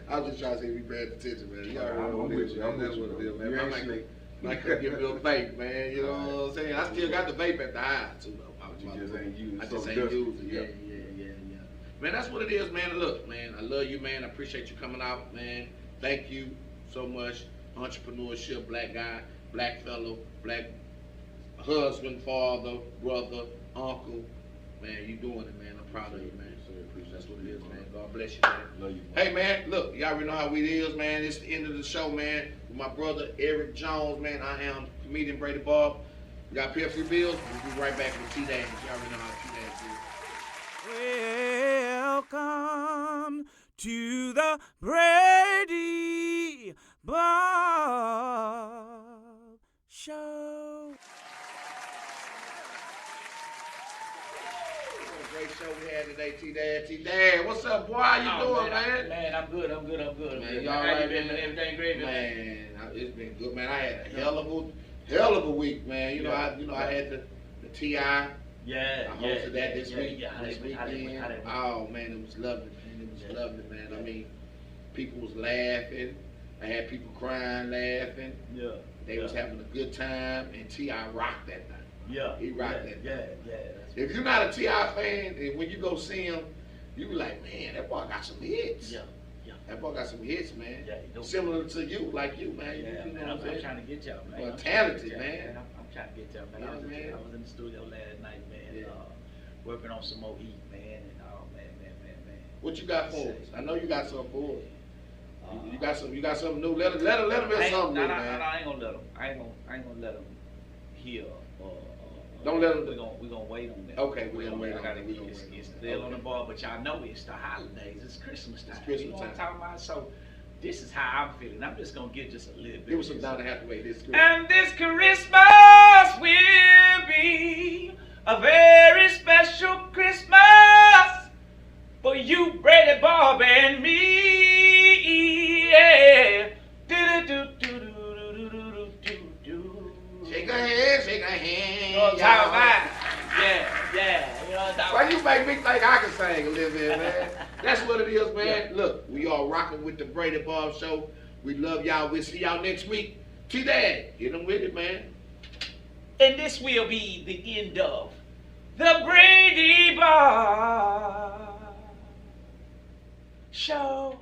A: I was just trying to see if you paid attention, man. You already
F: I'm
A: know what it
F: with
A: is.
F: you.
A: That's what it is, man.
F: You
A: I
F: ain't
A: might
F: slick.
A: come give me a vape, man. You know what I'm saying? I still got the vape at the house, too, though.
F: You just ain't using it.
A: I just
F: So
A: ain't
F: dusty.
A: using it. Yeah. Man, that's what it is, man. Look, man, I love you, man. I appreciate you coming out, man. Thank you so much. Entrepreneurship, black guy, black fellow, black husband, father, brother, uncle. Man, you doing it, man. I'm proud of you, man. That's what it is, man. God bless you, man.
F: Love you,
A: Hey, man, look, y'all already know how it is, man. It's the end of the show, man. With my brother, Eric Jones, man. I am comedian Brady Bobb. We got to pay a few bills. We'll be right back with T-Dad. Y'all already know how T-Dad is.
B: Welcome to the Brady Bobb Show.
A: Great show we had today, T-Dad. T-Dad, what's up, boy? How you doing, man?
H: Man, I'm good. Man,
A: y'all right, man?
H: Everything great,
A: Man, it's been good, man. I had a hell of a week, man. You know, I had the T.I.
H: Yeah,
A: I hosted that this week.
H: This weekend.
A: Oh man, it was lovely, man. It was lovely, man. I mean, people was laughing. I had people crying, laughing.
H: Yeah.
A: They was having a good time, and T.I. rocked that night.
H: Yeah.
A: He rocked that night.
H: Yeah.
A: If you're not a T.I. fan, and when you go see him, you be like, man, that boy got some hits.
H: Yeah.
A: That boy got some hits, man.
H: Yeah, he do.
A: Similar to you, like you, man.
H: Yeah,
A: you know
H: man,
A: what I'm saying?
H: I'm trying to get y'all, man.
A: Well,
H: I'm
A: talented,
H: trying to get y'all,
A: man.
H: I'm trying to get y'all, man.
A: Yeah,
H: I was in the studio last night, man.
A: Yeah.
H: Working on some more heat, man. And man.
A: What you got for us? I know you got something for us. You got something new. Let him hear something new, man.
H: I ain't gonna let them. I ain't gonna let them hear.
A: Don't let them.
H: We're gonna wait on that.
A: Okay, we're gonna wait on
H: that.
A: that.
H: It's still on the ball, but y'all know it's the holidays. It's Christmas time.
A: It's Christmas
H: you know what I'm
A: time.
H: talking about? So this is how I'm feeling. I'm just gonna get just a little bit.
A: Give us some down the halfway. This good.
H: And this Christmas will be a very special Christmas for you, Brady Bobb, and me. Yeah.
A: Shake a hand, shake a hand.
H: You know what I'm talking about? Yeah. You know what I'm talking
A: Why
H: about?
A: you make me think I can sing a little bit, man? That's what it is, man.
H: Yeah.
A: Look, we all rocking with the Brady Bobb Show. We love y'all. We'll see y'all next week. T-Dad, get them with it, man.
H: And this will be the end of the Brady Bobb Show.